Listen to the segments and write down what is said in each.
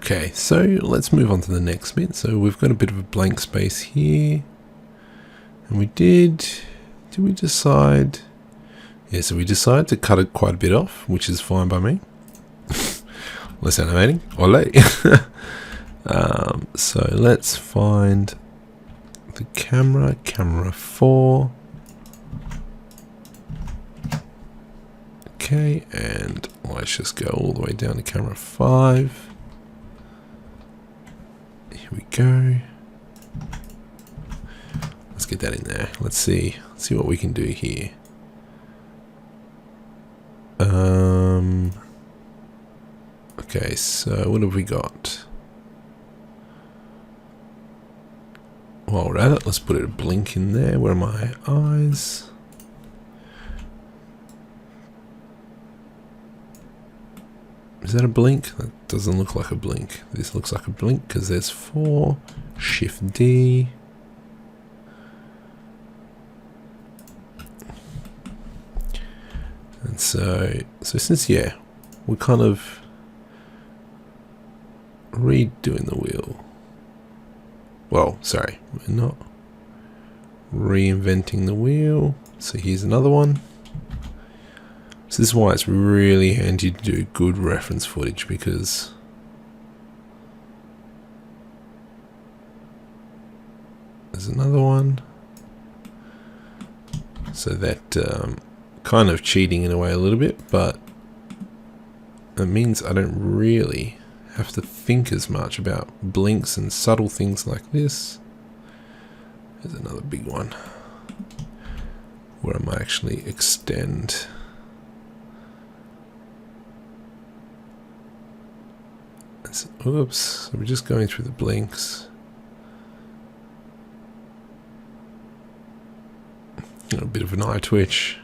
Okay, so let's move on to the next bit. So we've got a bit of a blank space here. And we did we decide? Yeah, so we decided to cut it quite a bit off, which is fine by me. Less animating. Ole. So let's find the camera 4. Okay, and let's just go all the way down to camera 5. Here we go. Let's get that in there. Let's see what we can do here. Okay, so what have we got? While we're at it, let's put a blink in there. Where are my eyes? Is that a blink? That doesn't look like a blink. This looks like a blink because there's 4. Shift D. And so since, yeah, we're kind of redoing the wheel. Well, sorry, we're not reinventing the wheel. So here's another one. So this is why it's really handy to do good reference footage, because there's another one. So that kind of cheating in a way a little bit, but it means I don't really have to think as much about blinks and subtle things like this. There's another big one where I might actually extend. Oops, so we're just going through the blinks. A bit of an eye twitch.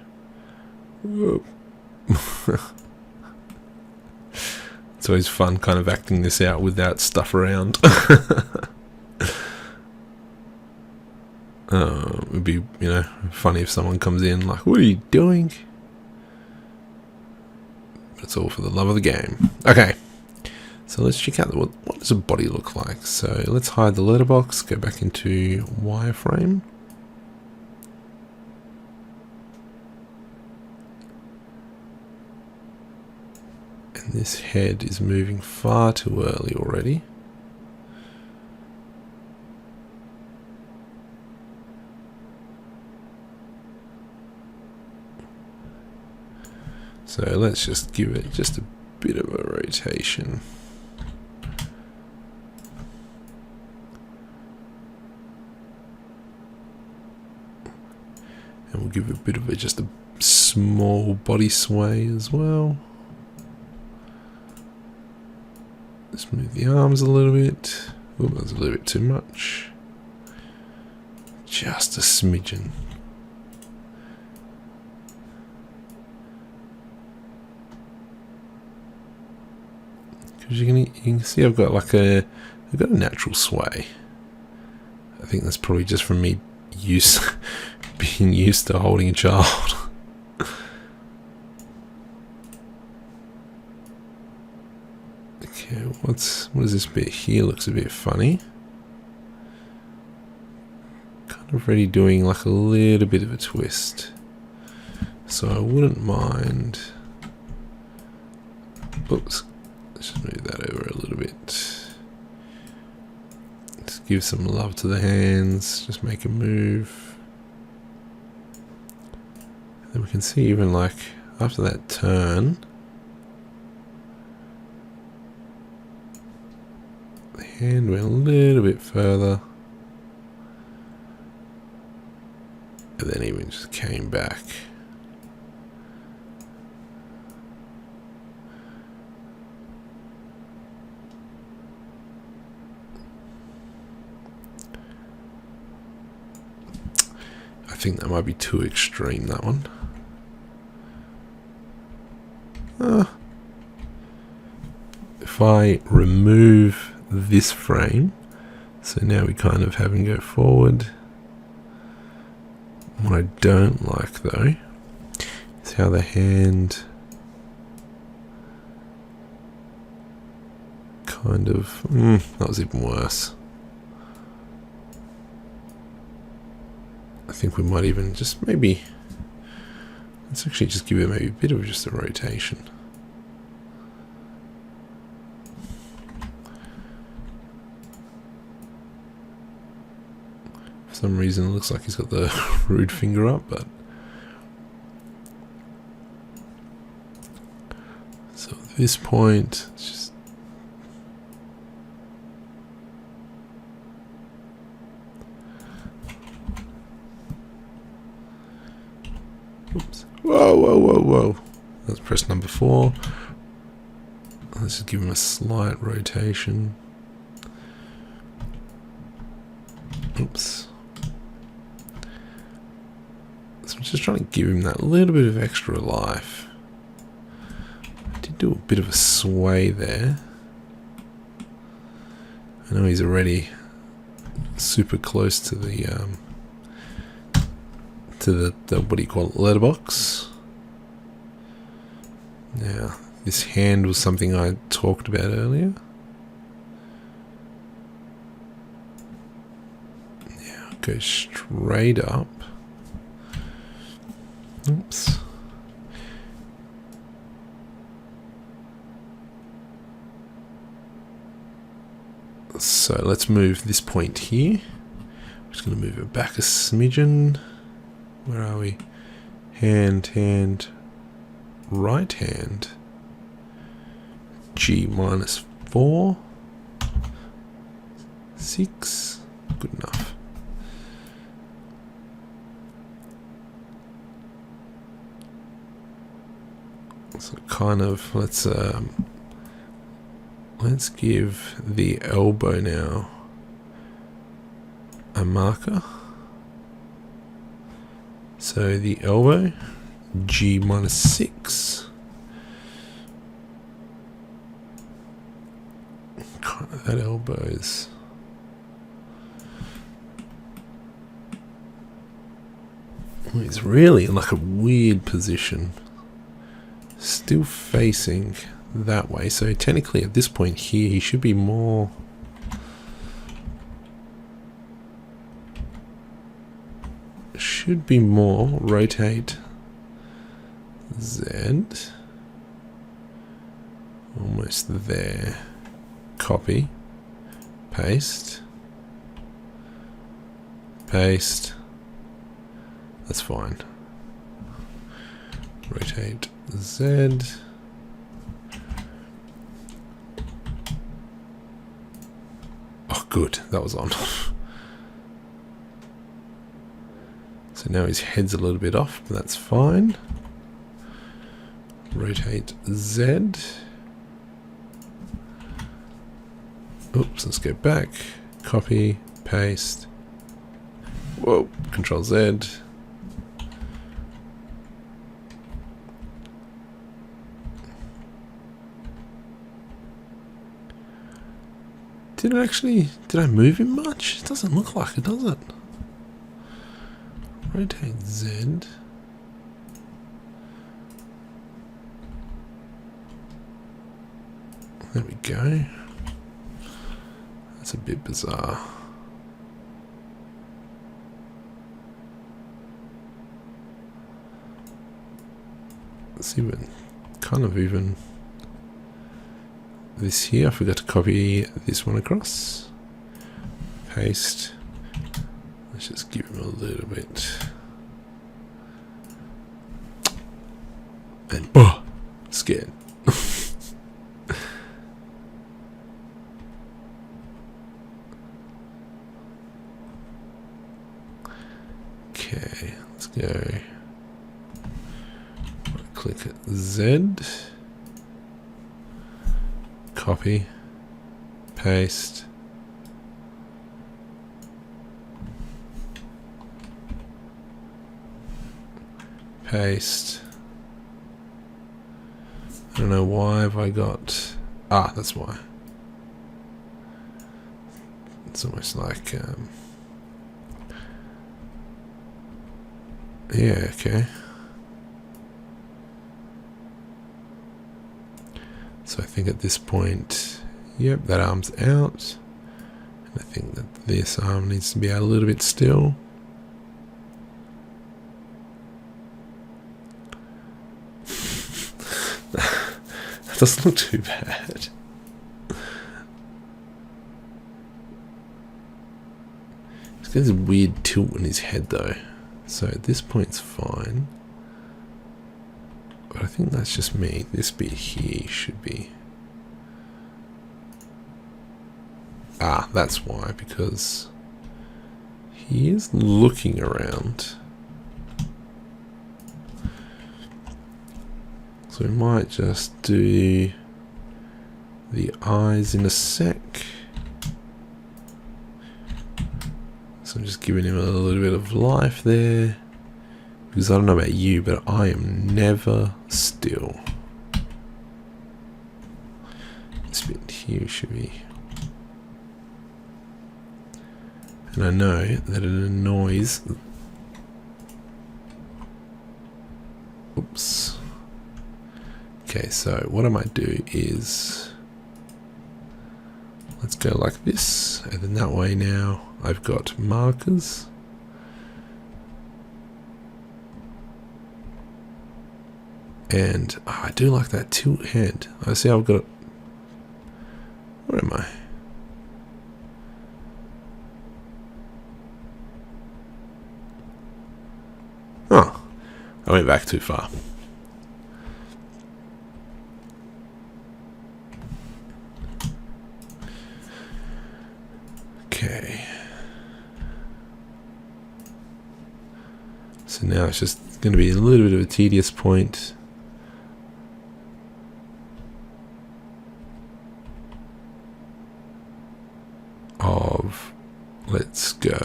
It's always fun kind of acting this out without stuff around. It would be, funny if someone comes in like, what are you doing? But it's all for the love of the game. Okay. So let's check out what does a body look like. So let's hide the letterbox, go back into wireframe. And this head is moving far too early already. So let's just give it just a bit of a rotation. And we'll give it a bit of just a small body sway as well. Let's move the arms a little bit. Oh, that's a little bit too much. Just a smidgen. Because you can see I've got a natural sway. I think that's probably just from me being used to holding a child. Okay, what is this bit here? Looks a bit funny. Kind of already doing like a little bit of a twist. So I wouldn't mind. Oops. Let's just move that over a little bit. Let's give some love to the hands. Just make a move. Then we can see even like after that turn, the hand went a little bit further. And then even just came back. I think that might be too extreme, that one. If I remove this frame, so now we kind of have him go forward. What I don't like though is how the hand kind of... that was even worse. I think we might even just maybe... Let's actually just give it maybe a bit of just a rotation. For some reason it looks like he's got the rude finger up, but... So at this point, it's just... Oops. Whoa, whoa, whoa, whoa. Let's press number 4. Let's just give him a slight rotation. Oops. So I'm just trying to give him that little bit of extra life. I did do a bit of a sway there. I know he's already super close to the what do you call it, letterbox. Now, this hand was something I talked about earlier. Now, go straight up. Oops. So let's move this point here. I'm just going to move it back a smidgen. Where are we? Hand, hand, right hand. G minus 4. 6. Good enough. So kind of, let's give the elbow now a marker. So the elbow, G minus 6. Kind of that elbow is... It's really in like a weird position. Still facing that way. So technically at this point here, he should be more... rotate Z, almost there, copy, paste, paste, that's fine, rotate Z, oh good, that was on. So now his head's a little bit off, but that's fine. Rotate Z. Oops, let's go back. Copy, paste. Whoa, Control Z. Did I move him much? It doesn't look like it, does it? Rotate Z. There we go. That's a bit bizarre. Let's see what kind of even this here. I forgot to copy this one across. Paste. Let's just give him a little bit. And oh, scared. Okay, let's go. Right click Z. Copy. Paste. Paste. I don't know why have I got... Ah, that's why. It's almost like... yeah, okay. So I think at this point... Yep, that arm's out. And I think that this arm needs to be out a little bit still. That doesn't look too bad. He's got this weird tilt in his head though. So at this point it's fine. But I think that's just me. This bit here should be... Ah, that's why, because he is looking around. So we might just do the eyes in a sec. So I'm just giving him a little bit of life there. Because I don't know about you, but I am never still. This bit here should be... And I know that it annoys... Oops. Okay, so what I might do is... Let's go like this, and then that way now I've got markers. And I do like that tilt head. I see I've got it. Where am I? Oh, I went back too far. Okay. So now it's just going to be a little bit of a tedious point. Of, let's go,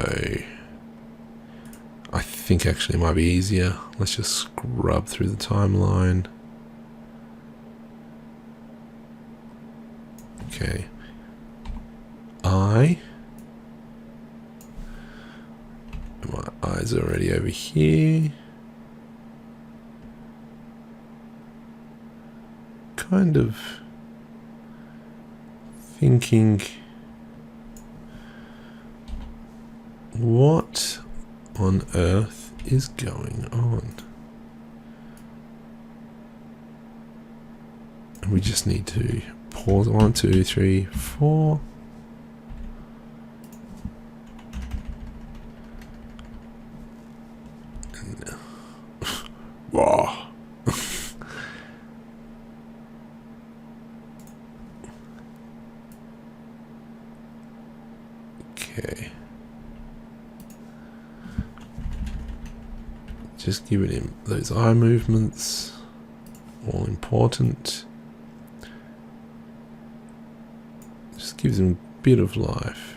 I think actually it might be easier. Let's just scrub through the timeline. Okay. My eyes are already over here. Kind of thinking, what on earth is going on? And we just need to pause. 1, 2, 3, 4. Wow. Okay. Just giving him those eye movements, all important. Just gives him a bit of life.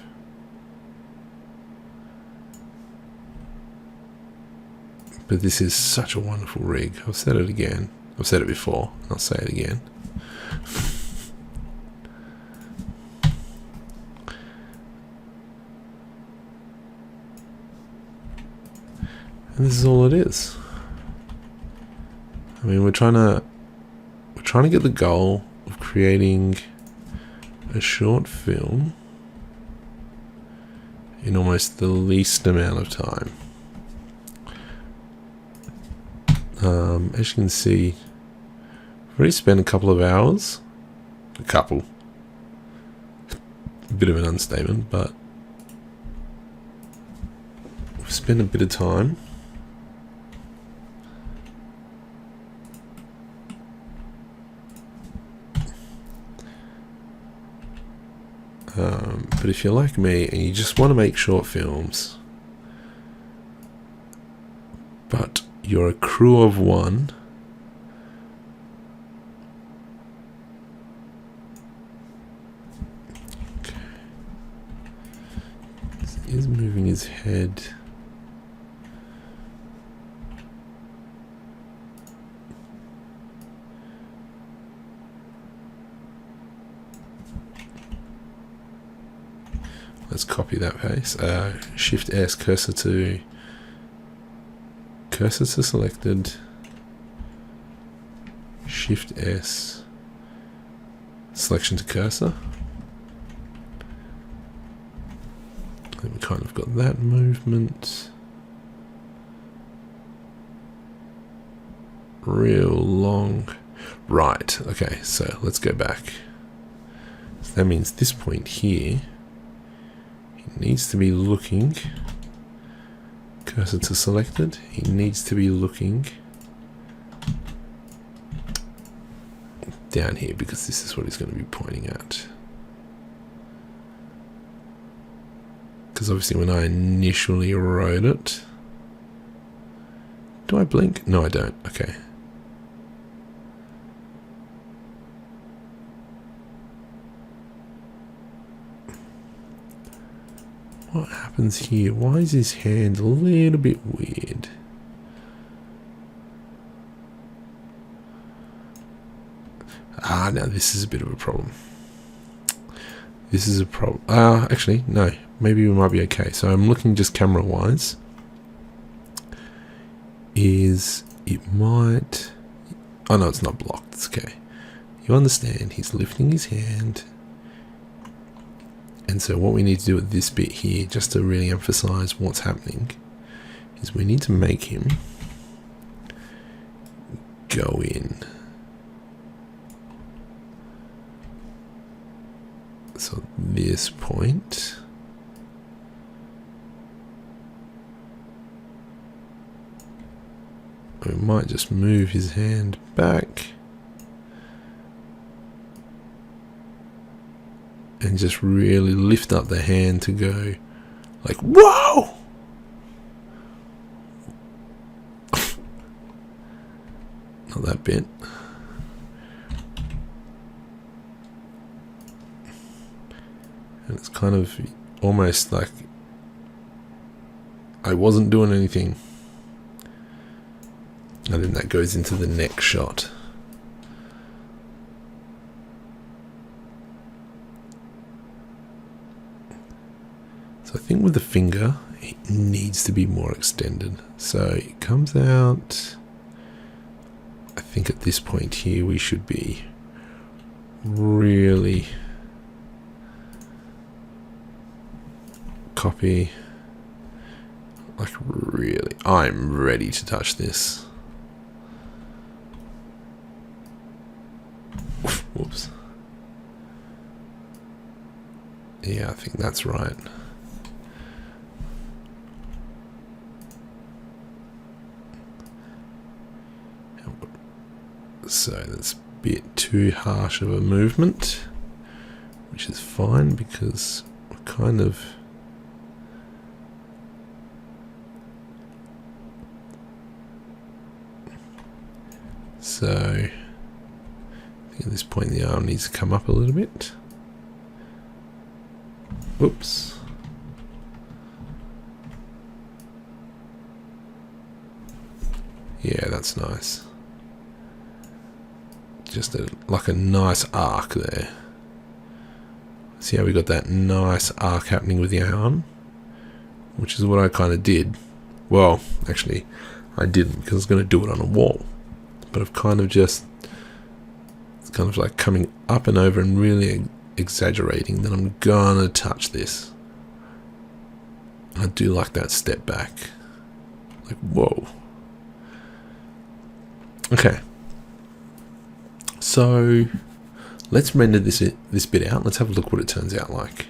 But this is such a wonderful rig. I've said it again. I've said it before. I'll say it again. And this is all it is. I mean, we're trying to get the goal of creating a short film in almost the least amount of time. As you can see, I've already spent a couple of hours. A couple. A bit of an understatement, but we've spent a bit of time. But if you're like me and you just want to make short films, but you're a crew of one, okay. He's moving his head. Let's copy that paste. Shift S, cursor to selected. Shift S, selection to cursor. kind of got that movement. Real long. Right, okay, so let's go back. So that means this point here, he needs to be looking, cursor to selected, he needs to be looking down here because this is what he's going to be pointing at. Because obviously when I initially wrote it, do I blink? No, I don't. Okay. What happens here? Why is his hand a little bit weird? Ah, now this is a bit of a problem. This is a problem. Actually, no. Maybe we might be okay. So I'm looking just camera-wise. It might... Oh, no, it's not blocked. It's okay. You understand. He's lifting his hand. And so what we need to do with this bit here, just to really emphasize what's happening, is we need to make him go in. So this point, we might just move his hand back and just really lift up the hand to go like, whoa! Not that bit. And it's kind of almost like I wasn't doing anything. And then that goes into the next shot. So I think with the finger, it needs to be more extended. So it comes out. I think at this point here, we should be really copy. Like really, I'm ready to touch this. Whoops. Yeah, I think that's right. So that's a bit too harsh of a movement, which is fine because we're kind of so I think at this point the arm needs to come up a little bit. Whoops. Yeah, that's nice. Just like a nice arc there. See how we got that nice arc happening with the arm? Which is what I kind of did. Well, actually, I didn't because I was going to do it on a wall. But I've kind of just... It's kind of like coming up and over and really exaggerating that I'm going to touch this. I do like that step back. Like, whoa. Okay. So let's render this bit out. Let's have a look what it turns out like.